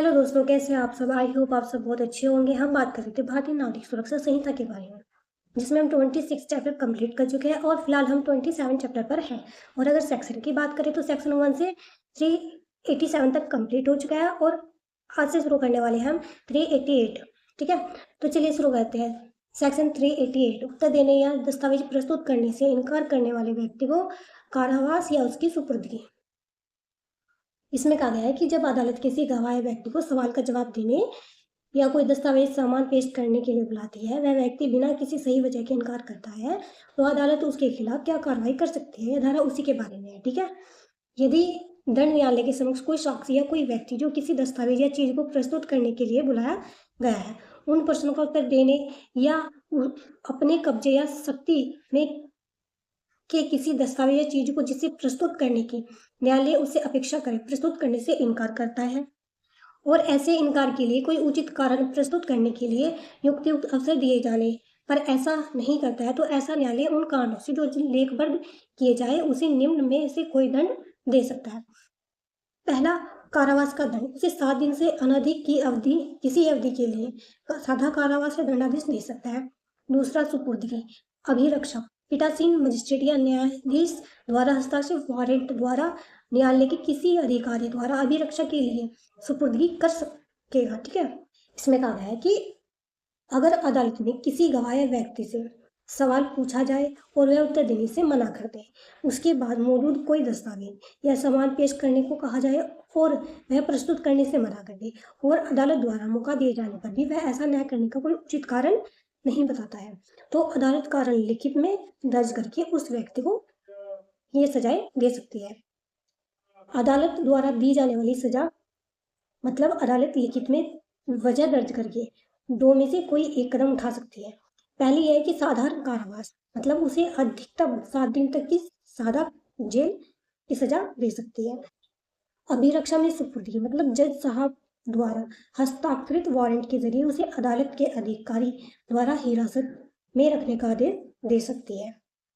Hello दोस्तों, कैसे हैं आप सब। आई होप आप सब बहुत अच्छे होंगे। हम बात कर रहे थे भारतीय नागरिक सुरक्षा संहिता के बारे में, जिसमें हम 26 चैप्टर कंप्लीट कर चुके हैं और फिलहाल हम 27 चैप्टर पर हैं। और अगर सेक्शन की बात करें तो सेक्शन 1 से 387 तक कंप्लीट हो चुका है और आज से शुरू करने वाले हैं हम 388। ठीक है, तो चलिए शुरू करते हैं। सेक्शन 388, उत्तर देने या दस्तावेज प्रस्तुत करने से इनकार करने वाले व्यक्ति को कारावास या उसकी सुपुर्दगी। इसमें कहा गया है कि जब अदालत किसी गवाह व्यक्ति को सवाल का जवाब देने या कोई दस्तावेज सामान पेश करने के लिए बुलाती है, वह व्यक्ति बिना किसी सही वजह के इनकार करता है, तो अदालत उसके खिलाफ क्या कार्रवाई कर सकती है, यह धारा उसी के बारे में है। ठीक है, यदि दंड न्यायालय के समक्ष कोई साक्षी या कोई व्यक्ति जो किसी दस्तावेज या चीज को प्रस्तुत करने के लिए बुलाया गया है, उन प्रश्नों का उत्तर देने या अपने कब्जे या शक्ति में के किसी दस्तावेज या चीज को जिसे प्रस्तुत करने की न्यायालय उससे अपेक्षा करे, प्रस्तुत करने से इनकार करता है और ऐसे इनकार के लिए कोई उचित कारण प्रस्तुत करने के लिए युक्तियुक्त अवसर दिए जाने पर ऐसा नहीं करता है, तो ऐसा न्यायालय उन कारणों से जो लेखबद्ध किए जाए उसे निम्न में से कोई दंड दे सकता है। पहला, कारावास का दंड। उसे 7 दिन से अनधिक की अवधि किसी अवधि के लिए साधा कारावास या दंडादेश दे सकता है। दूसरा, सुपुर्दगी। अभिरक्षक पीठासीन मजिस्ट्रेट या न्यायाधीश द्वारा हस्ताक्षरित वारंट द्वारा न्यायालय के किसी अधिकारी द्वारा अभिरक्षा के लिए सुपुर्दगी कर सकेगा। ठीक है, इसमें कहा गया है कि अगर अदालत में किसी गवाह या व्यक्ति से सवाल पूछा जाए और वह उत्तर देने से मना कर दे, उसके बाद मौजूद कोई दस्तावेज या सामान पेश करने को कहा जाए और वह प्रस्तुत करने से मना कर दे और अदालत द्वारा मौका दिए जाने पर भी वह ऐसा न करने का कोई उचित कारण नहीं बताता है, तो अदालत कारण लिखित में दर्ज करके उस व्यक्ति को ये सजाएं दे सकती है। अदालत द्वारा दी जाने वाली सजा मतलब अदालत लिखित में वजह दर्ज करके दो में से कोई एक कदम उठा सकती है। पहली है कि साधारण कारावास, मतलब उसे अधिकतम 7 दिन तक की सादा जेल की सजा दे सकती है। अभिरक्षा में सुपुर्दगी, मतलब जज साहब द्वारा हस्ताक्षरित वारंट के जरिए उसे अदालत के अधिकारी द्वारा हिरासत में रखने का आदेश दे सकती है,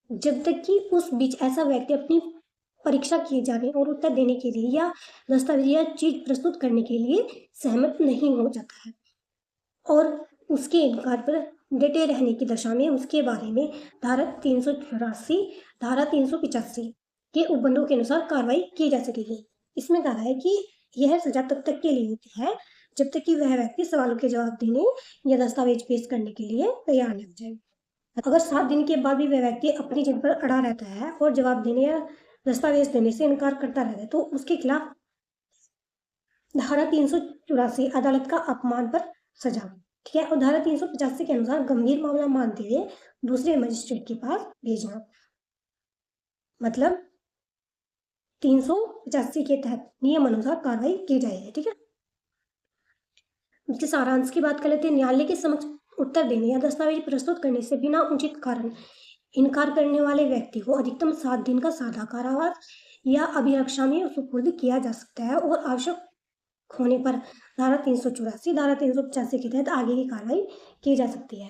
जब तक कि उस बीच ऐसा व्यक्ति अपनी परीक्षा किए जाने और उत्तर देने के लिए या दस्तावेज या चीज प्रस्तुत करने के लिए सहमत नहीं हो जाता है और उसके इनकार पर डटे रहने की दशा में उसके बारे में धारा 384, धारा 385 के उपबंधों के अनुसार कार्रवाई की जा सकेगी। इसमें कहा है कि यह सजा तब तक के लिए होती है जब तक कि वह व्यक्ति सवालों के जवाब देने या दस्तावेज पेश करने के लिए तैयार न हो जाए। अगर 7 दिन के बाद भी वह व्यक्ति अपनी जिद पर अड़ा रहता है और जवाब देने या दस्तावेज देने से इनकार करता रहता है, तो उसके खिलाफ धारा 384 अदालत का अपमान पर सजा। ठीक है, और धारा 385 के अनुसार गंभीर मामला मानते हुए दूसरे मजिस्ट्रेट के पास भेजना, मतलब 385 के तहत नियम अनुसार कार्रवाई की जाएगी। ठीक है, इसके सारांश की बात कर लेते हैं। न्यायालय के समक्ष उत्तर देने या दस्तावेज प्रस्तुत करने से बिना उचित कारण इनकार करने वाले व्यक्ति को अधिकतम 7 दिन का सादा कारावास या अभिरक्षा में सुपुर्द किया जा सकता है और आवश्यक होने पर धारा 384, धारा 385 के तहत आगे की कार्रवाई की जा सकती है।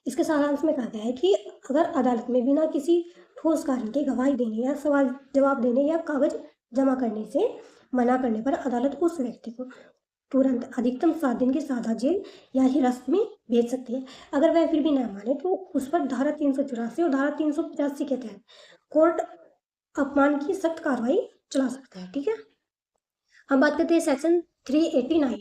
इसके सारांश में कहा गया है कि अगर अदालत में बिना किसी ठोस कारण के गवाही देने या सवाल जवाब देने या कागज जमा करने से मना करने पर अदालत उस व्यक्ति को तुरंत अधिकतम 7 दिन की सादा जेल या हिरासत में भेज सकती है। अगर वह फिर भी न माने तो उस पर धारा 384 और धारा 385 के तहत कोर्ट अपमान की सख्त कार्रवाई चला सकता है। ठीक है, हम बात करते हैं सेक्शन 389,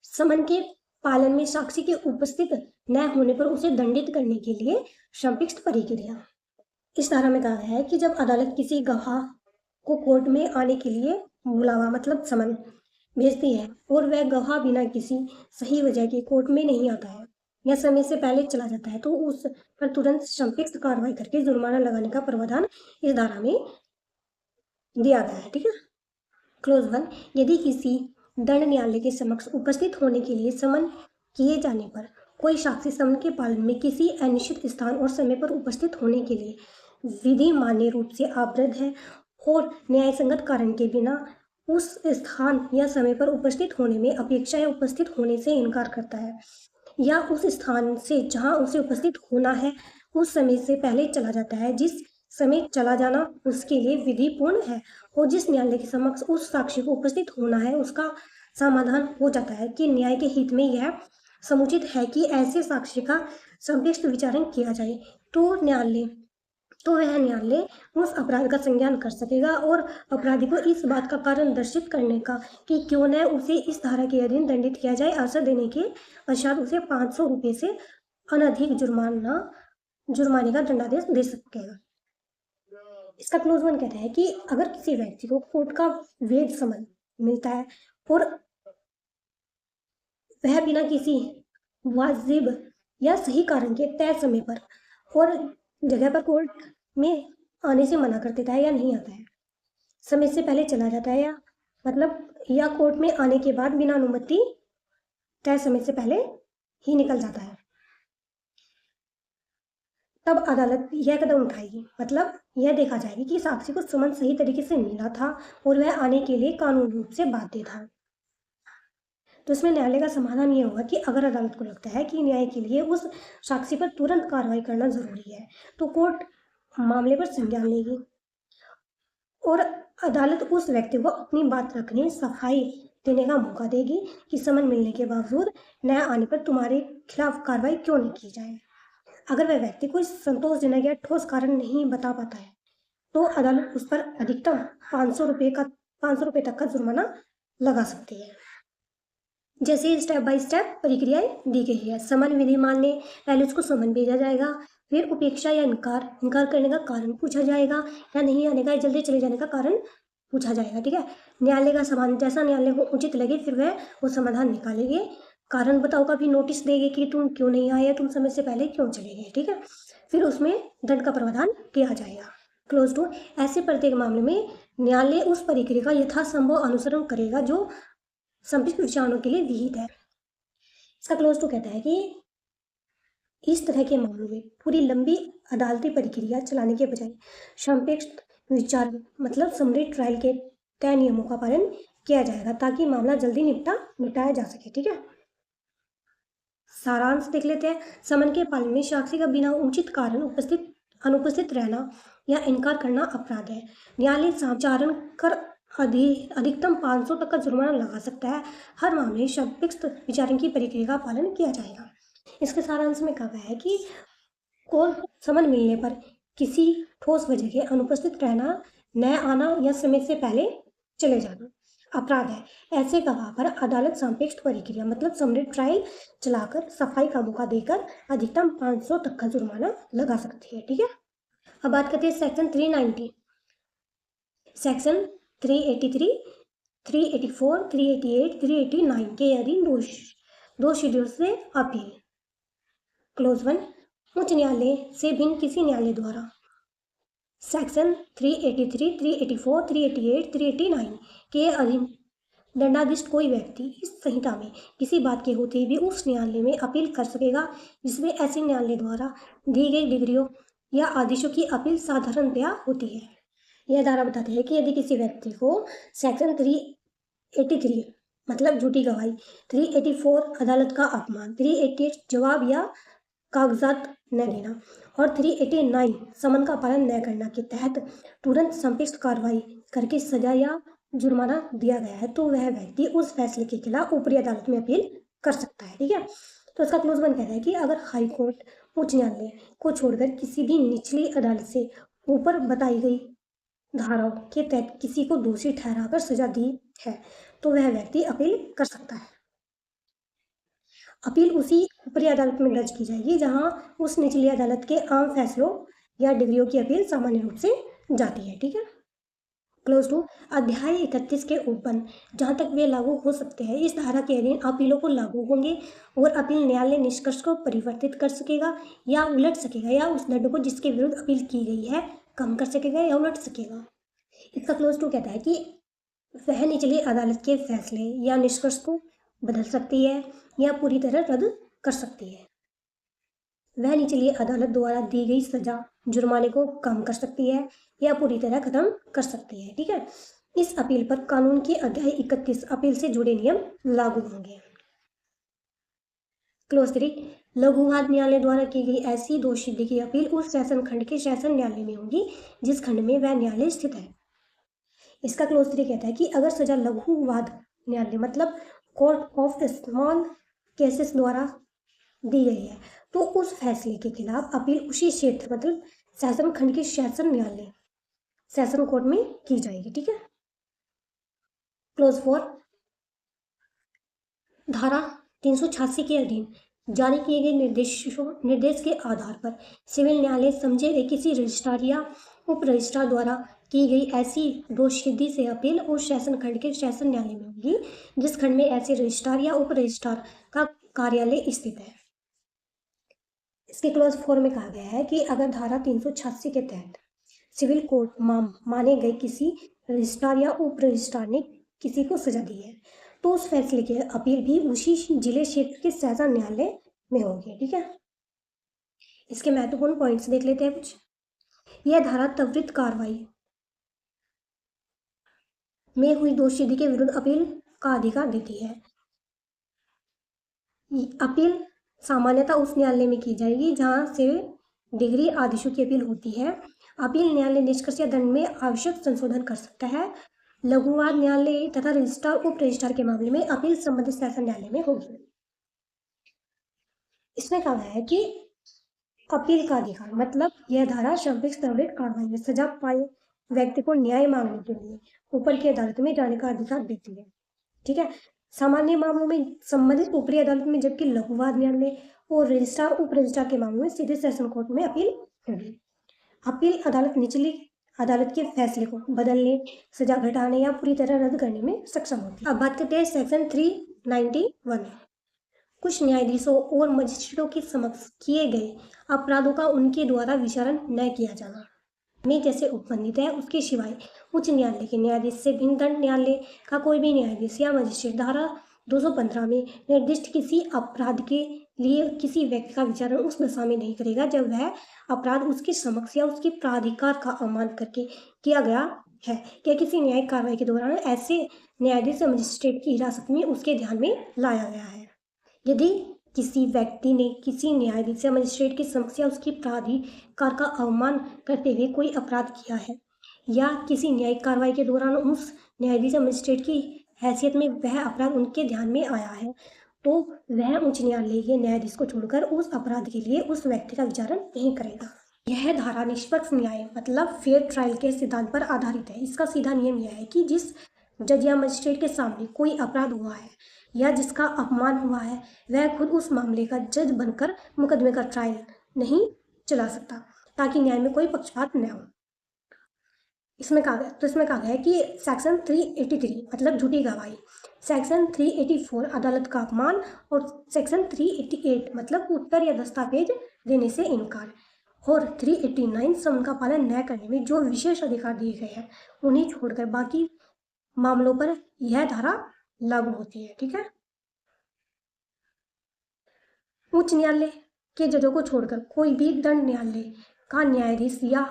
समन के पालन में साक्षी के उपस्थित न होने पर उसे दंडित करने के लिए संक्षिप्त प्रक्रिया। इस धारा में कहा है कि जब अदालत किसी गवाह को कोर्ट में आने के लिए बुलावा मतलब समन भेजती है और वह गवाह बिना किसी सही वजह के कोर्ट में नहीं आता है या समय से पहले चला जाता है, तो उस पर तुरंत संक्षिप्त कार्रवाई करके जुर्माना लगाने का प्रावधान इस धारा में दिया गया है। ठीक है, क्लोज 1, यदि किसी दंड न्यायालय के समक्ष उपस्थित होने के लिए समन किए जाने पर कोई साक्षी समन के पालन में किसी अनिश्चित स्थान और समय पर उपस्थित होने के लिए विधि मान्य रूप से आबद्ध है और न्याय संगत कारण के बिना उस स्थान या समय पर उपस्थित होने में अपेक्षा या उपस्थित होने से इनकार करता है या उस स्थान से जहां उसे उपस्थित होना है उस समय से पहले चला जाता है, जिस समय चला जाना उसके लिए विधिपूर्ण है और जिस न्यायालय के समक्ष उस साक्षी को उपस्थित होना है उसका समाधान हो जाता है कि न्याय के हित में यह समुचित है कि ऐसे साक्ष्य का संक्षिप्त विचारण किया जाए, तो वह न्यायालय उस अपराध का संज्ञान कर सकेगा और अपराधी को इस बात का कारण दर्शित करने का कि क्यों न उसे इस धारा के अधीन दंडित किया जाए, अवसर देने के पश्चात उसे 500 रुपये से अनधिक जुर्माने का दंडादेश दे सकेगा। इसका क्लोज वन कहता है कि अगर किसी व्यक्ति को कोर्ट का वैध समन मिलता है और वह बिना किसी वाजिब या सही कारण के तय समय पर और जगह पर कोर्ट में आने से मना कर देता है या नहीं आता है, समय से पहले चला जाता है या कोर्ट में आने के बाद बिना अनुमति तय समय से पहले ही निकल जाता है, तब अदालत यह कदम उठाएगी। यह देखा जाएगी कि साक्षी को समन सही तरीके से मिला था और वह आने के लिए कानूनी रूप से बाध्य था। तो इसमें न्यायालय का समाधान ये होगा कि अगर अदालत को लगता है कि न्याय के लिए उस साक्षी पर तुरंत कार्रवाई करना जरूरी है, तो कोर्ट मामले पर संज्ञान लेगी और अदालत उस व्यक्ति को अपनी बात रखने, सफाई देने का मौका देगी कि समन मिलने के बावजूद न्याय आने पर तुम्हारे खिलाफ कार्रवाई क्यों नहीं की जाए। अगर वह व्यक्ति कोई संतोषजनक या ठोस कारण नहीं बता पाता है, तो अदालत उस पर अधिकतम 500 रुपये तक का जुर्माना लगा सकती है। जैसे स्टेप बाय स्टेप प्रक्रियाएं दी गई है। समन विधि मानने, पहले उसको समन भेजा जाएगा, फिर उपेक्षा या इनकार करने का कारण पूछा जाएगा या नहीं आने का, जल्दी चले जाने का कारण पूछा जाएगा। ठीक है, न्यायालय का समाधान जैसा न्यायालय को उचित लगे फिर वह वो समाधान निकालेंगे। कारण बताओ का भी नोटिस देंगे कि तुम क्यों नहीं आए, तुम समय से पहले क्यों चले गए। ठीक है, फिर उसमें दंड का प्रावधान किया जाएगा। क्लोज टू, ऐसे प्रत्येक मामले में न्यायालय उस प्रक्रिया का यथासंभव अनुसरण करेगा जो संपत्ति विचारणों के लिए विहित है। इसका क्लोज टू कहता है कि इस तरह के मामलों में पूरी लंबी अदालती प्रक्रिया चलाने के बजाय सापेक्ष विचार समरी ट्रायल के तय नियमों का पालन किया जाएगा ताकि मामला जल्दी निपटाया जा सके। ठीक है, सारांश देख लेते हैं। समन के पालन में साक्षी का बिना उचित कारण अनुपस्थित रहना या इनकार करना अपराध है। न्यायालय संचारण कर अधिकतम 500 तक का जुर्माना लगा सकता है। हर मामले सापेक्ष विचारण की प्रक्रिया का पालन किया जाएगा। इसके सारांश में कहा गया है कि कोर्ट समन मिलने पर किसी ठोस वजह के अनुपस्थित रहना, न आना या समय से पहले चले जाना अपराध है। ऐसे गवाह पर अदालत सापेक्ष प्रक्रिया समरी ट्रायल चलाकर सफाई का मौका देकर अधिकतम 500 तक का जुर्माना लगा सकती है। ठीक है, अब बात करते हैं सेक्शन 390, सेक्शन 383, 384, 388, 389 के अधीन दो शेड्यूल से अपील। क्लोज वन, उच्च न्यायालय से भिन्न किसी न्यायालय द्वारा सेक्शन 383, 384, 388, 389 के अधीन दंडाधीश कोई व्यक्ति इस संहिता में किसी बात के होते भी उस न्यायालय में अपील कर सकेगा जिसमें ऐसे न्यायालय द्वारा दी गई डिग्रियों या आदेशों की अपील साधारणतया होती है। यह धारा बताती है कि यदि किसी व्यक्ति को सेक्शन 383 झूठी गवाही, 384 अदालत का अपमान, 388 जवाब या कागजात न देना और 389 समन का पालन न करना के तहत तुरंत संपिष्ट कार्रवाई करके सजा या जुर्माना दिया गया है, तो वह व्यक्ति उस फैसले के खिलाफ ऊपरी अदालत में अपील कर सकता है। ठीक है, तो इसका क्लोज वन कहता है कि अगर हाई कोर्ट उच्च न्यायालय को छोड़कर किसी भी निचली अदालत से ऊपर बताई गई धाराओं के तहत किसी को दोषी ठहराकर सजा दी है, तो वह व्यक्ति अपील कर सकता है। अपील उसी ऊपरी अदालत में दर्ज की जाएगी जहां उस निचली अदालत के आम फैसलों या डिग्रियों की अपील सामान्य रूप से जाती है। ठीक है, क्लोज टू, अध्याय 31 के ओपन जहां तक वे लागू हो सकते हैं इस धारा के अधीन अपीलों को लागू होंगे और अपील न्यायालय निष्कर्ष को परिवर्तित कर सकेगा या उलट सकेगा या उस दंड को जिसके विरुद्ध अपील की गई है कम कर सकेगा या उलट सकेगा। इसका क्लोज टू कहता है कि वह निचली अदालत के फैसले या निष्कर्ष को बदल सकती है या पूरी तरह रद्द कर सकती है। वह निचली अदालत द्वारा दी गई सजा जुर्माने को कम कर सकती है या पूरी तरह खत्म कर सकती है। ठीक है, इस अपील पर कानून के अध्याय 31 अपील से जुड़े नियम लागू होंगे। क्लोज 3, लघुवाद न्यायालय द्वारा की गई ऐसी दोषसिद्धि की अपील उस शासन खंड के शासन न्यायालय में होगी जिस खंड में वह न्यायालय स्थित है। इसका क्लोज 3 कहता है कि अगर सजा लघुवाद न्यायालय मतलब कोर्ट ऑफ स्मॉल केसेस द्वारा दी गई है, तो उस फैसले के खिलाफ अपील उसी क्षेत्र मतलब सेशन खंड के सेशन न्यायालय सेशन कोर्ट में की जाएगी। ठीक है। क्लोज 4 धारा 386 के अधीन जारी किए गए निर्देश के आधार पर सिविल न्यायालय समझे गए किसी रजिस्ट्रार या उप रजिस्ट्रार द्वारा की गई ऐसी दोषसिद्धि से अपील उस सेशन खंड के सेशन न्यायालय में होगी जिस खंड में ऐसे रजिस्ट्रार या उप रजिस्ट्रार का कार्यालय स्थित है। इसके क्लोज 4 में कहा गया है कि अगर धारा 386 के तहत सिविल कोर्ट माने गए किसी रजिस्ट्रार या उप रजिस्ट्रार ने किसी को सजा दी है तो उस फैसले की अपील भी उसी जिले क्षेत्र के सेशन न्यायालय में होगी। ठीक है। इसके महत्वपूर्ण पॉइंट्स देख लेते हैं कुछ। यह धारा त्वरित कार्रवाई में हुई दोषसिद्धि के विरुद्ध अपील का अधिकार देती है। अपील सामान्यतः उस न्यायालय में की जाएगी जहां से डिग्री आदेशों की अपील होती है। अपील न्यायालय निष्कर्ष या दंड में आवश्यक संशोधन कर सकता है। लघुवाद न्यायालय तथा रजिस्ट्रार उप रजिस्ट्रार के मामले में अपील संबंधित सेशन न्यायालय में होगी। इसमें कहा गया है कि अपील का अधिकार मतलब यह धारा संक्षिप्त त्वरित कार्रवाई में सजा पाए व्यक्ति को न्याय मांगने के लिए ऊपर की अदालत में जाने का अधिकार देती है। ठीक है। सामान्य मामलों में संबंधित ऊपरी अदालत में, जबकि लघुवाद न्यायालय और रजिस्ट्रार उप रजिस्ट्रार के मामलों में सीधे सेशन कोर्ट में अपील होगी। अपील अदालत निचली अदालत के फैसले को बदलने, सजा घटाने या पूरी तरह रद्द करने में सक्षम होती है। अब बात करते हैं सेक्शन 391। कुछ न्यायाधीशों और मजिस्ट्रेटों के समक्ष किए गए अपराधों का उनके द्वारा विचारण न किया जाना में जैसे उपबंधित है उसके सिवाय उच्च न्यायालय के न्यायाधीश से भिन्न दंड न्यायालय का कोई भी न्यायाधीश या मजिस्ट्रेट धारा 215 में निर्दिष्ट किसी अपराध के लिए किसी व्यक्ति का विचारण उस दशा में नहीं करेगा जब वह अपराध उसके समक्ष या उसके प्राधिकार का अवमान करके किया गया है या किसी न्यायिक कार्रवाई के दौरान ऐसे न्यायाधीश या मजिस्ट्रेट की हिरासत में उसके ध्यान में लाया गया है। यदि किसी व्यक्ति ने किसी न्यायाधीश या मजिस्ट्रेट की समक्ष या उसकी प्राधिकार का अवमान करते हुए कोई अपराध किया है या किसी न्यायिक कार्रवाई के दौरान उस न्यायाधीश या मजिस्ट्रेट की हैसियत में वह अपराध उनके ध्यान में आया है तो वह उच्च न्यायालय के न्यायाधीश को छोड़कर उस अपराध के लिए उस व्यक्ति का विचारण नहीं करेगा। यह धारा निष्पक्ष न्याय मतलब फेयर ट्रायल के सिद्धांत पर आधारित है। इसका सीधा नियम यह है कि जिस जज या मजिस्ट्रेट के सामने कोई अपराध हुआ है या जिसका अपमान हुआ है वह खुद उस मामले का जज बनकर मुकदमे का ट्रायल नहीं चला सकता ताकि न्याय में कोई पक्षपात न हो। इसमें कहा गया है कि सेक्शन 383 मतलब झूठी गवाही, सेक्शन 384 अदालत का अपमान और सेक्शन 388 मतलब उत्तर या दस्तावेज देने से इनकार और 389 समन का पालन न करने में जो विशेष अधिकार दिए गए हैं उन्हें छोड़कर बाकी मामलों पर यह धारा लागू होती है। ठीक है। उच्च न्यायालय के जजों को छोड़कर कोई भी दंड न्यायालय का न्यायाधीश या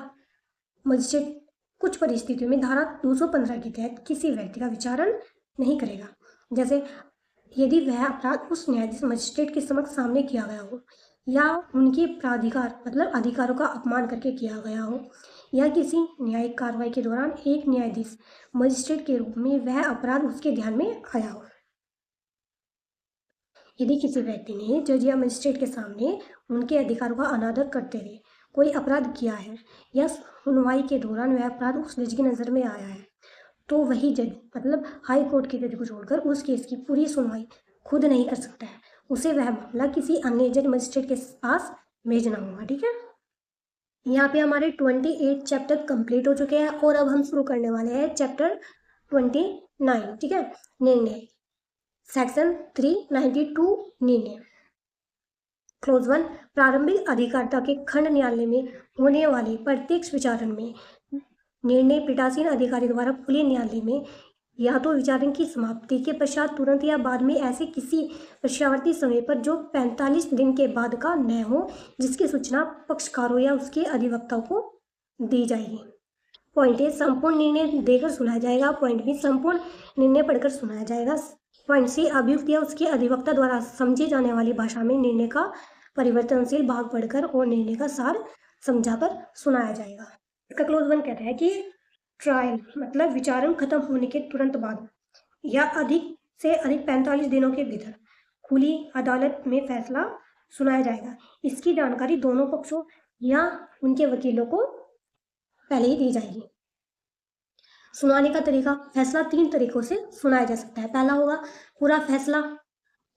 मजिस्ट्रेट कुछ परिस्थितियों में धारा 215 के तहत किसी व्यक्ति का विचारण नहीं करेगा, जैसे यदि वह अपराध उस न्यायाधीश मजिस्ट्रेट के समक्ष सामने किया गया हो या उनके प्राधिकार मतलब अधिकारों का अपमान करके किया गया हो या किसी न्यायिक कार्रवाई के दौरान एक न्यायाधीश मजिस्ट्रेट के रूप में वह अपराध उसके ध्यान में आया हो। यदि किसी व्यक्ति ने जज या मजिस्ट्रेट के सामने उनके अधिकारों का अनादर करते हुए कोई अपराध किया है या सुनवाई के दौरान वह अपराध उस जज की नज़र में आया है तो वही जज मतलब हाई कोर्ट के जज को छोड़कर उस केस की पूरी सुनवाई खुद नहीं कर सकता है, उसे वह मामला किसी अन्य जज मजिस्ट्रेट के पास भेजना होगा। ठीक है। यहाँ पे हमारे 28 चैप्टर कंप्लीट हो चुके हैं और अब हम शुरू करने वाले हैं चैप्टर 29। ठीक है। निर्णय सेक्शन 392 निर्णय। क्लोज 1 प्रारंभिक अधिकारिता के खंड न्यायालय में होने वाले प्रत्येक विचारण में निर्णय पीठासीन अधिकारी द्वारा खुले न्यायालय में या तो विचारण की समाप्ति के पश्चात तुरंत या बाद में ऐसे किसी पश्चावर्ती समय पर जो 45 दिन के बाद का न हो जिसकी सूचना पक्षकारों या उसके अधिवक्ताओं को दी जाएगी। पॉइंट ए संपूर्ण निर्णय देकर सुनाया जाएगा। पॉइंट बी संपूर्ण निर्णय पढ़कर सुनाया जाएगा। पॉइंट सी अभियुक्त या उसके अधिवक्ता द्वारा समझी जाने वाली भाषा में निर्णय का परिवर्तनशील भाग पढ़कर और निर्णय का सार समझाकर सुनाया जाएगा। इसका क्लोज 1 कहता है कि ट्रायल मतलब विचारण खत्म होने के तुरंत बाद या अधिक से अधिक 45 दिनों के भीतर खुली अदालत में फैसला सुनाया जाएगा। इसकी जानकारी दोनों पक्षों या उनके वकीलों को पहले ही दी जाएगी। सुनाने का तरीका, फैसला 3 तरीकों से सुनाया जा सकता है। पहला होगा पूरा फैसला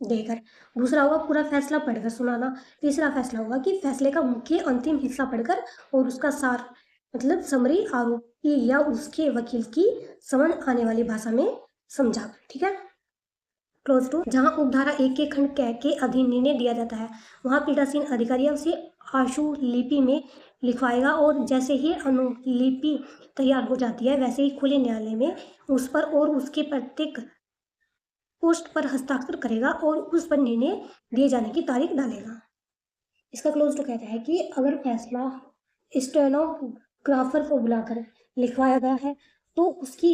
देकर, दूसरा होगा पूरा फैसला पढ़कर सुनाना, तीसरा फैसला होगा कि फैसले का मुख्य अंतिम हिस्सा पढ़कर और उसका सार मतलब समरी आरोपी या उसके वकील की समझ आने वाली भाषा में समझा। ठीक है। क्लोज टू, जहां उपधारा 1 के खंड क के अधीन निर्णय दिया जाता है वहां पीठासीन अधिकारी उसे आशु लिपि में लिखवाएगा और जैसे ही अनुलिपि तैयार हो जाती है वैसे ही खुले न्यायालय में उस पर और उसके प्रत्येक पोस्ट पर हस्ताक्षर करेगा और उस पर निर्णय दिए जाने की तारीख डालेगा। इसका क्लोज टू कहता है कि अगर फैसला स्टेनोग्राफर को बुलाकर लिखवाया गया है तो उसकी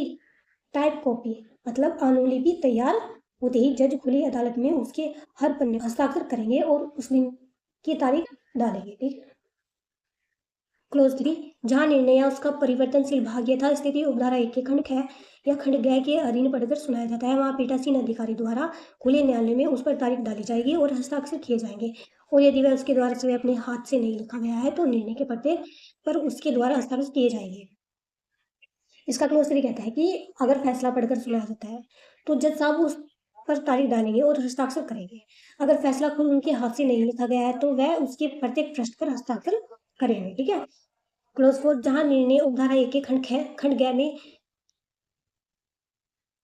टाइप कॉपी मतलब अनुलिपि तैयार होते ही जज खुली अदालत में उसके हर पन्ने हस्ताक्षर करेंगे और उस दिन की तारीख डालेंगे। ठीक। क्लोज 3, जहां निर्णय या उसका परिवर्तनशील भाग यथा स्थिति उपधारा 1 के खंड ख या खंड ग के अधीन पढ़कर सुनाया जाता है वहां पीठासीन अधिकारी द्वारा खुले न्यायालय में उस पर तारीख डाली जाएगी और हस्ताक्षर किए जाएंगे और यदि वह उसके द्वारा स्वयं अपने हाथ से नहीं लिखा गया है तो निर्णय के पत्ते पर उसके द्वारा हस्ताक्षर किए जाएंगे। इसका क्लोज 3 कहता है कि अगर फैसला पढ़कर सुनाया जाता है तो जज साहब उस पर तारीख डालेंगे और हस्ताक्षर करेंगे। अगर फैसला खुद उनके हाथ से नहीं लिखा गया है तो वह उसके प्रत्येक पृष्ठ पर हस्ताक्षर करेंगे। ठीक है। क्लोज 4, जहां निर्णय उपधारा 1 के खंड ग में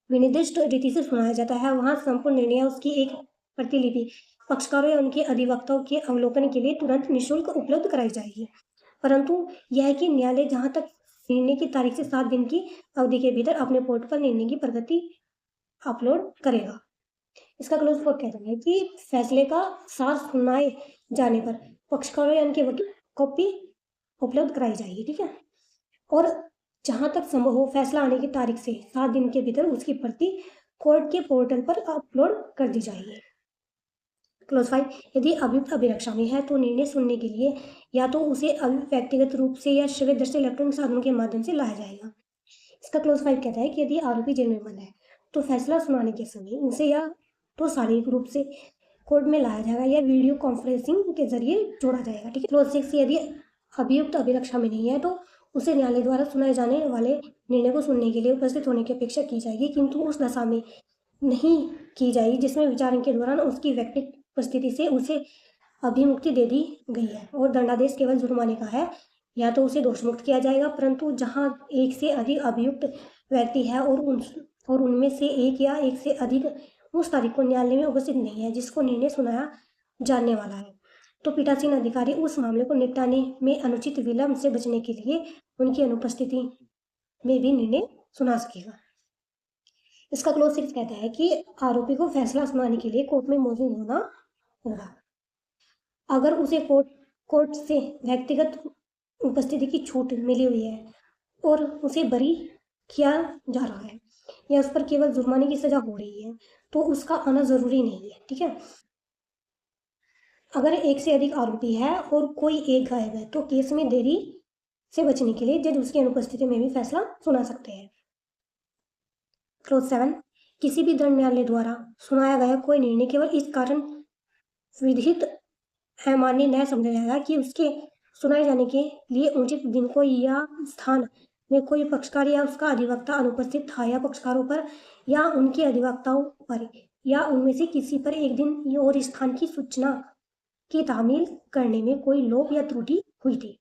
विनिर्दिष्ट रीति से सुनाया जाता है वहां संपूर्ण निर्णय उसकी एक प्रतिलिपि पक्षकारों या उनके अधिवक्ताओं के अवलोकन के लिए तुरंत निःशुल्क उपलब्ध कराई जाएगी, परंतु यह है कि न्यायालय जहां तक निर्णय की तारीख से 7 दिन की अवधि के भीतर अपने पोर्टल पर निर्णय की प्रगति अपलोड करेगा। इसका क्लोज 4 कहता है कि फैसले का सार सुनाए जाने पर पक्षकारों या उनके वकील कॉपी उपलब्ध कराई जाएगी। ठीक है। और जहां तक संभव हो फैसला आने की तारीख से 7 दिन के भीतर उसकी प्रति कोर्ट के पोर्टल पर अपलोड कर दी जाएगी। क्लोज 5, यदि अभियुक्त अभिरक्षा में है तो निर्णय सुनने के लिए या तो उसे व्यक्तिगत रूप से या श्वेत दृष्टि इलेक्ट्रॉनिक साधनों के माध्यम से लाया जाएगा। इसका क्लोज 5 कहता है कि यदि आरोपी जेल में बंद है तो फैसला सुनाने के समय उसे या तो शारीरिक रूप से कोर्ट में लाया जाएगा या वीडियो कॉन्फ्रेंसिंग के जरिए जोड़ा जाएगा। ठीक है। क्लोज 6, यदि अभियुक्त अभिरक्षा में नहीं है तो उसे न्यायालय द्वारा सुनाए जाने वाले निर्णय को सुनने के लिए उपस्थित होने की अपेक्षा की जाएगी, किंतु उस दशा में नहीं की जाएगी जिसमें विचारण के दौरान उसकी व्यक्तिगत उपस्थिति से उसे अभिमुक्ति दे दी गई है और दंडादेश केवल जुर्माने का है या तो उसे दोषमुक्त किया जाएगा, परंतु जहां एक से अधिक अभियुक्त व्यक्ति है और उनमें से एक या एक से अधिक उस तारीख को न्यायालय में उपस्थित नहीं है जिसको निर्णय सुनाया जाने वाला है तो पीठासीन अधिकारी उस मामले को निपटाने में अनुचित विलंब से बचने के लिए उनकी अनुपस्थिति में भी निर्णय सुना सकेगा। इसका क्लोज 6 कहता है कि आरोपी को फैसला सुनाने के लिए कोर्ट में मौजूद होना होगा। अगर उसे कोर्ट से व्यक्तिगत उपस्थिति की छूट मिली हुई है और उसे बरी किया जा रहा है या उस पर केवल जुर्माने की सजा हो रही है तो उसका आना जरूरी नहीं है। ठीक है। अगर एक से अधिक आरोपी है और कोई एक गायब है तो केस में देरी से बचने के लिए जज उसकी अनुपस्थिति में भी फैसला सुना सकते हैं। क्लोज 7, किसी भी दंड न्यायालय द्वारा सुनाया गया कोई निर्णय केवल इस कारण विधित अमान्य न समझा जाएगा कि उसके सुनाए जाने के लिए उचित दिन को या स्थान में कोई पक्षकार या उसका अधिवक्ता अनुपस्थित था या पक्षकारों पर या उनके अधिवक्ताओं पर या उनमें से किसी पर एक दिन और स्थान की सूचना की तामील करने में कोई लोप या त्रुटि हुई थी।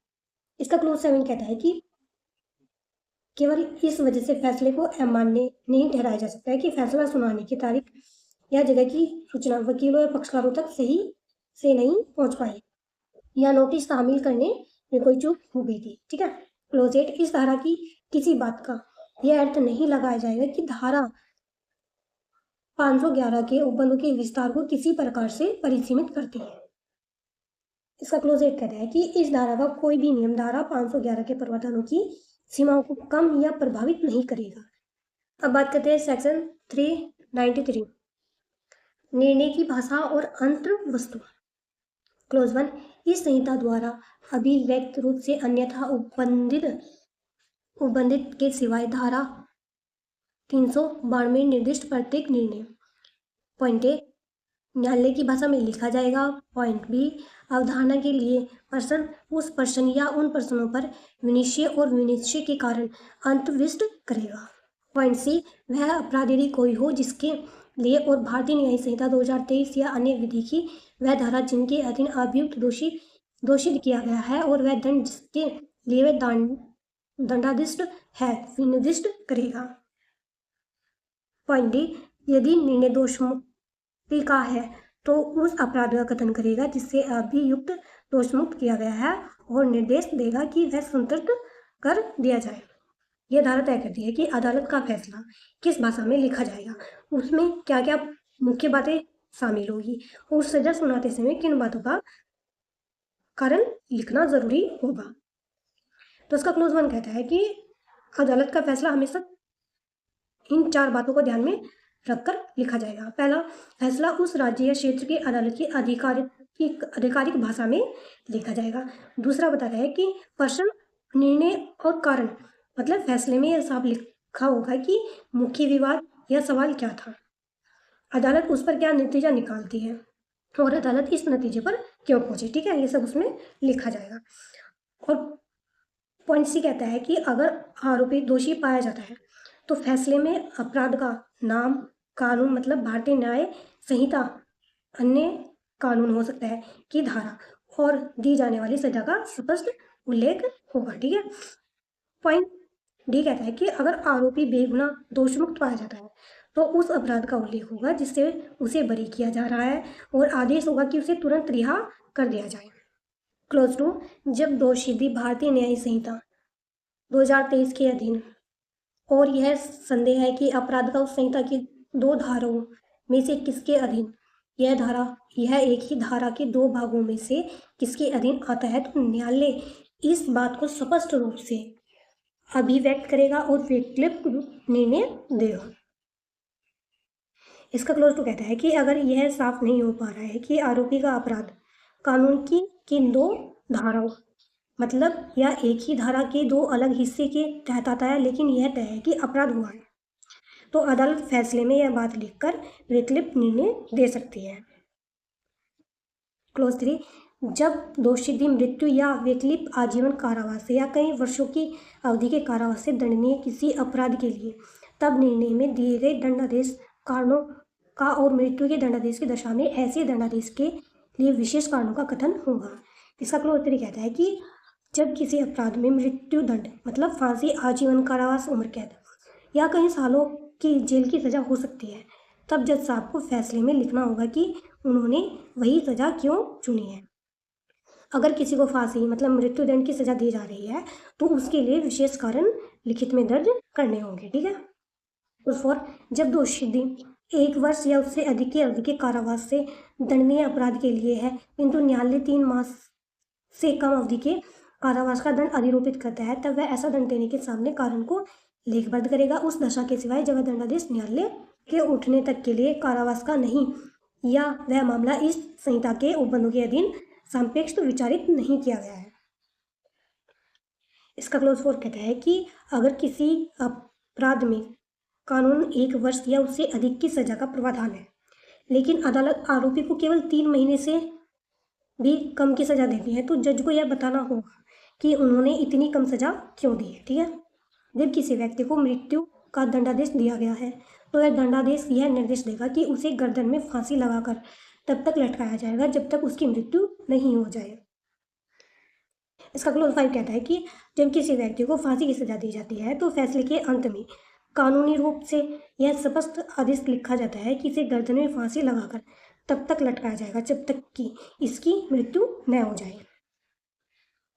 इसका क्लोज 7 कहता है कि केवल इस वजह से फैसले को अमान्य नहीं ठहराया जा सकता है कि फैसला सुनाने की तारीख या जगह की सूचना वकीलों या पक्षकारों तक सही से नहीं पहुंच पाई या नोटिस तामील करने में कोई चूक हो गई थी। ठीक है। क्लोज 8, इस धारा की किसी बात का यह अर्थ नहीं लगाया जाएगा कि धारा 511 के उपबंधों के विस्तार को किसी प्रकार से परिसीमित करती है। इसका क्लोज 8 कहता है कि इस धारा का कोई भी नियम धारा 511 के प्रावधानों की सीमाओं को कम या प्रभावित नहीं करेगा। अब बात करते हैं सेक्शन 393, निर्णय की भाषा और अंतर्वस्तु। क्लोज 1, इस संहिता द्वारा अभिव्यक्त रूप से अन्यथा उपबंधित के सिवाय धारा 392 निर्दिष्ट प्रत्येक निर्णय पॉइंट ए, न्यायालय की भाषा में लिखा जाएगा। पॉइंट बी, अवधारणा के लिए पर्सन उस पर्सन या उन पर्सनों पर विनिश्चय और विनिश्चय के कारण अंतर्विष्ट करेगा। पॉइंट सी, वह अपराध यदि कोई हो जिसके लिए और भारतीय न्याय संहिता 2023 या अन्य विधि की वह धारा जिनके अधीन अभियुक्त दोषित किया गया है और वह दंड जिसके लिए वह दंडाधिष्ट है विनिर्दिष्ट करेगा। पॉइंट डी, यदि निर्णय दोषमुक्ति का है तो उस अपराध का कथन करेगा जिससे अभियुक्त दोषमुक्त किया गया है और निर्देश देगा कि वह संतुष्ट कर दिया जाए। यह धारा तय करती है कि अदालत का फैसला किस भाषा में लिखा जाएगा, उसमें क्या क्या मुख्य बातें शामिल होगी और सजा सुनाते समय किन बातों का कारण लिखना जरूरी होगा। तो इसका क्लोज वन कहता है कि अदालत का फैसला हमेशा इन 4 बातों को ध्यान में रखकर लिखा जाएगा। पहला, फैसला उस राज्य या क्षेत्र के अदालत की आधिकारिक भाषा में लिखा जाएगा। दूसरा बताता है कि पर्सन, निर्णय और कारण, मतलब फैसले में यह साफ लिखा होगा कि मुख्य विवाद या सवाल क्या था, अदालत उस पर क्या नतीजा निकालती है और अदालत इस नतीजे पर क्यों पहुंची। ठीक है, ये सब उसमें लिखा जाएगा। और पॉइंट सी कहता है कि अगर आरोपी दोषी पाया जाता है तो फैसले में अपराध का नाम, कानून मतलब भारतीय न्याय संहिता, अन्य कानून हो सकता है की धारा और दी जाने वाली सजा का स्पष्ट उल्लेख होगा। ठीक है। पॉइंट डी कहता है कि अगर आरोपी बेगुनाह दोषमुक्त पाया जाता है तो उस अपराध का उल्लेख होगा जिससे उसे बरी किया जा रहा है और आदेश होगा कि उसे तुरंत रिहा कर दिया जाए। क्लोज टू, जब दोषी भारतीय न्याय संहिता 2023 के अधीन और यह संदेह है कि अपराध का उस संहिता की 2 धाराओं में से किसके अधीन यह एक ही धारा के 2 भागों में से किसके अधीन आता है, तो न्यायालय इस बात को स्पष्ट रूप से अभिव्यक्त करेगा और वैकल्पिक निर्णय देगा। इसका क्लोज टू कहता है कि अगर यह साफ नहीं हो पा रहा है कि आरोपी का अपराध कानून की किन 2 धाराओं मतलब या एक ही धारा के 2 अलग हिस्से के तहत आता है, लेकिन यह तय है कि अपराध हुआ है, तो अदालत फैसले में यह बात लिखकर वैकल्पिक निर्णय दे सकती है। क्लोज 3, जब दोषी मृत्यु या वैकल्पिक आजीवन कारावास या कई वर्षों की अवधि के कारावास से दंडनीय किसी अपराध के लिए, तब निर्णय में दिए गए दंडादेश कारणों का और मृत्यु के दंडादेश की दशा में ऐसे दंडादेश के लिए विशेष कारणों का कथन होगा। इसका क्लोज 3 कहता है कि जब किसी अपराध में मृत्यु दंड मतलब फांसी, आजीवन कारावास, उम्र कैद या कई सालों की जेल की सजा हो सकती है, तब जज साहब को फैसले में लिखना होगा कि उन्होंने वही सजा क्यों चुनी है। अगर किसी को फांसी मतलब मृत्यु दंड की सजा दी जा रही है तो उसके लिए विशेष कारण लिखित में दर्ज करने होंगे। ठीक है। उस पर जब दोषी 1 वर्ष या उससे अधिक की अवधि के कारावास से दंडनीय अपराध के लिए है, किंतु न्यायालय 3 मास से कम अवधि के कारावास का दंड अधिरोपित करता है, तब वह ऐसा दंड देने के सामने कारण को लेखबद्ध करेगा उस दशा के सिवाय जब दंडादेश न्यायालय के उठने तक के लिए कारावास का नहीं या वह मामला इस संहिता के उपबंधों के अधीन सापेक्ष विचारित नहीं किया गया है। इसका क्लोज 4 कहता है कि अगर किसी अपराध में कानून 1 वर्ष या उससे अधिक की सजा का प्रावधान है, लेकिन अदालत आरोपी को केवल 3 महीने से भी कम की सजा देती है, तो जज को यह बताना होगा कि उन्होंने इतनी कम सजा क्यों दी है। ठीक है। जब किसी व्यक्ति को मृत्यु का दंडादेश दिया गया है तो यह दंडादेश यह निर्देश देगा कि उसे गर्दन में फांसी लगाकर तब तक लटकाया जाएगा जब तक उसकी मृत्यु नहीं हो जाए। इसका क्लोज 5 कहता है कि जब किसी व्यक्ति को फांसी की सजा दी जाती है तो फैसले के अंत में कानूनी रूप से यह स्पष्ट आदेश लिखा जाता है कि इसे गर्दन में फांसी लगाकर तब तक लटकाया जाएगा जब तक कि इसकी मृत्यु न हो जाए।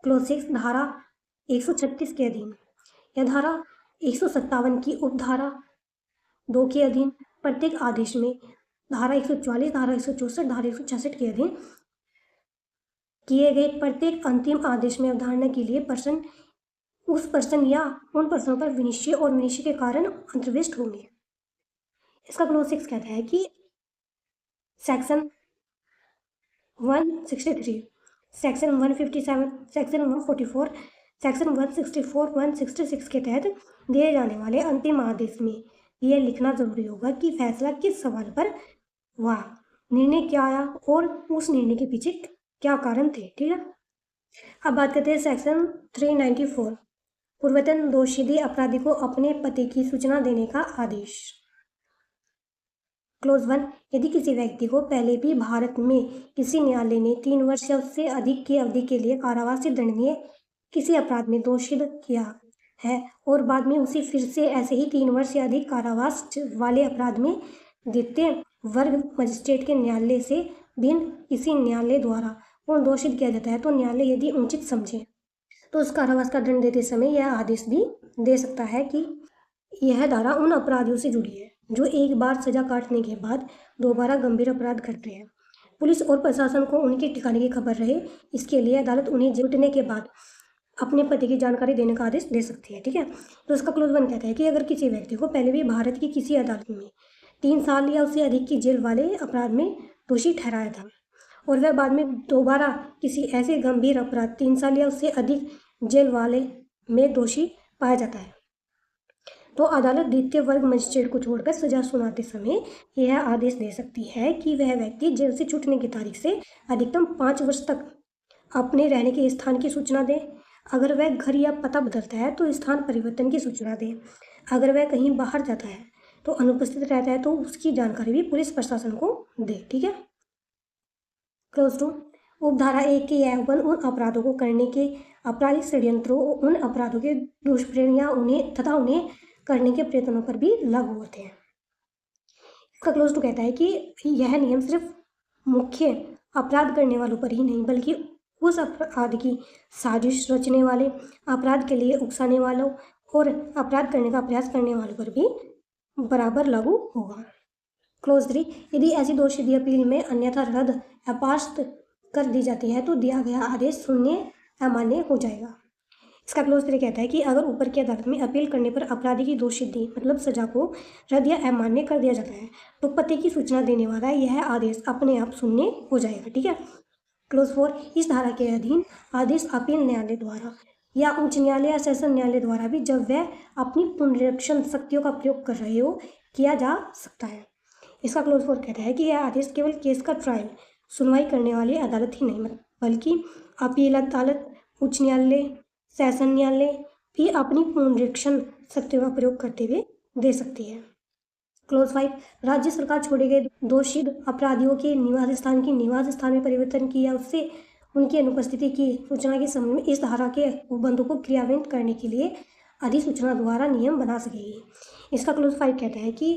क्लोज 6, धारा 136 के अधीन या धारा 157 की उपधारा 2 के अधीन प्रत्येक आदेश में धारा 144, धारा 164, धारा 166 के अधीन किए गए प्रत्येक अंतिम आदेश में अवधारणा के लिए उस पर्सन या उन पर्सनों पर विनिश्चय और विनिश्चय के कारण अंतर्विष्ट होंगे। इसका क्लोज 6 कहता है कि सेक्शन 163, सेक्शन 157, सेक्शन 144, सेक्शन 164, 166 के तहत दिए जाने वाले अंतिम आदेश में यह लिखना जरूरी होगा कि फैसला किस सवाल पर वाह, निर्णय क्या आया और उस निर्णय के पीछे क्या कारण थे। ठीक है, अब बात करते हैं सेक्शन 394, पूर्वतन दोषी अपराधी को अपने पते की सूचना देने का आदेश। क्लोज 1, यदि किसी व्यक्ति को पहले भी भारत में किसी न्यायालय ने 3 वर्ष या उससे अधिक की अवधि के लिए कारावास से दंडनीय किसी अपराध में दोषी किया है और बाद में उसी फिर से ऐसे ही 3 वर्ष या अधिक कारावास वाले अपराध में द्वितीय वर्ग मजिस्ट्रेट के न्यायालय से भिन्न किसी न्यायालय द्वारा पुनः दोषित किया जाता है, तो न्यायालय यदि उचित समझे तो उस कारावास का दंड देते समय यह आदेश भी दे सकता है कि यह धारा उन अपराधियों से जुड़ी है जो एक बार सजा काटने के बाद दोबारा गंभीर अपराध करते हैं। पुलिस और प्रशासन को उनके ठिकाने की खबर रहे, इसके लिए अदालत उन्हें जुटने के बाद अपने पति की जानकारी देने का आदेश दे सकती है। ठीक है, तो इसका क्लोज 1 कहता है कि अगर किसी व्यक्ति को पहले भी भारत की किसी अदालत में 3 साल या उससे अधिक की जेल वाले अपराध में दोषी ठहराया था और वह बाद में दोबारा किसी ऐसे गंभीर अपराध 3 साल या उससे अधिक जेल वाले में दोषी पाया जाता है, तो अदालत द्वितीय वर्ग मजिस्ट्रेट को छोड़कर सजा सुनाते समय यह आदेश दे सकती है कि वह व्यक्ति जेल से छूटने की तारीख से अधिकतम 5 वर्ष तक अपने रहने के स्थान की सूचना दे। अगर वह घर या पता बदलता है तो स्थान परिवर्तन की सूचना दे। अगर वह कहीं बाहर जाता है तो अनुपस्थित रहता है तो उसकी जानकारी भी पुलिस प्रशासन को दे। ठीक है, क्लोज 2, उपधारा 1 के यह बंद उन अपराधों को करने के आपराधिक षड्यंत्रों, उन अपराधों के दुष्प्रेरण या उन्हें करने के प्रयत्नों पर भी लागू होते हैं। इसका क्लोज 2 कहता है कि यह नियम सिर्फ मुख्य अपराध करने वालों पर ही नहीं बल्कि उस अपराध की साजिश रचने वाले, अपराध के लिए उकसाने वालों और अपराध करने का प्रयास करने वालों पर भी बराबर लागू होगा। क्लोज 3, यदि ऐसी दोषी अपील में अन्यथा रद्द अपास्त कर दी जाती है तो दिया गया आदेश शून्य अमान्य हो जाएगा। इसका क्लोज 3 कहता है कि अगर ऊपर की अदालत में अपील करने पर अपराधी की दोषी मतलब सजा को रद्द या अमान्य कर दिया जाता है तो पते की सूचना देने वाला यह आदेश अपने आप शून्य हो जाएगा। ठीक है, क्लोज 4, इस धारा के अधीन आदेश अपील न्यायालय द्वारा या उच्च न्यायालय या सेशन न्यायालय द्वारा भी जब वह अपनी पुनरीक्षण शक्तियों का प्रयोग कर रहे हो किया जा सकता है। इसका क्लोज 4 कहता है कि यह आदेश केवल केस का ट्रायल सुनवाई करने वाली अदालत ही नहीं बल्कि अपील अदालत, उच्च न्यायालय, सेशन न्यायालय भी अपनी पुनरीक्षण शक्तियों का प्रयोग करते हुए दे सकती है। क्लोज 5, राज्य सरकार छोड़े गए दोषी अपराधियों के निवास स्थान की निवास स्थान में परिवर्तन की या उससे उनकी अनुपस्थिति की सूचना के संबंध में इस धारा के उपबंधों को क्रियान्वित करने के लिए अधिसूचना द्वारा नियम बना सकेगी। इसका क्लोज 5 कहता है कि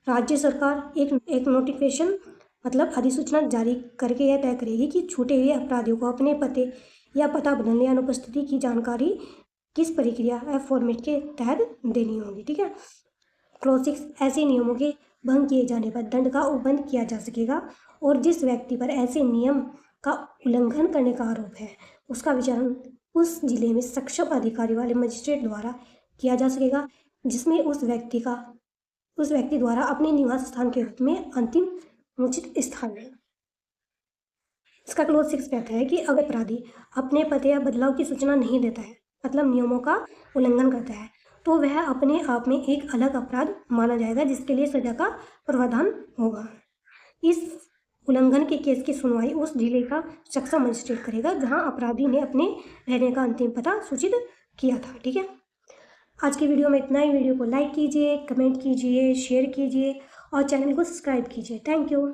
राज्य सरकार एक नोटिफिकेशन मतलब अधिसूचना जारी करके यह तय करेगी कि छूटे हुए अपराधियों को अपने पते या पता बदलने या अनुपस्थिति की जानकारी किस प्रक्रिया या फॉर्मेट के तहत देनी होगी। ठीक है, क्लोज 6, ऐसे नियमों के भंग किए जाने पर दंड का उपबंध किया जा सकेगा और जिस व्यक्ति पर ऐसे नियम का उल्लंघन करने का आरोप है उसका विचारण उस जिले में सक्षम अधिकारी वाले मजिस्ट्रेट द्वारा किया जा सकेगा जिसमें उस व्यक्ति द्वारा अपने निवास स्थान के रूप में अंतिम उचित स्थान है। इसका क्लोज 6 कहता है कि अगर अपराधी अपने पते या बदलाव की सूचना नहीं देता है मतलब नियमों का उल्लंघन करता है तो वह अपने आप में एक अलग अपराध माना जाएगा जिसके लिए सजा का प्रावधान होगा। इस उल्लंघन के केस की सुनवाई उस जिले का सक्षम मजिस्ट्रेट करेगा जहां अपराधी ने अपने रहने का अंतिम पता सूचित किया था। ठीक है, आज की वीडियो में इतना ही। वीडियो को लाइक कीजिए, कमेंट कीजिए, शेयर कीजिए और चैनल को सब्सक्राइब कीजिए। Thank you.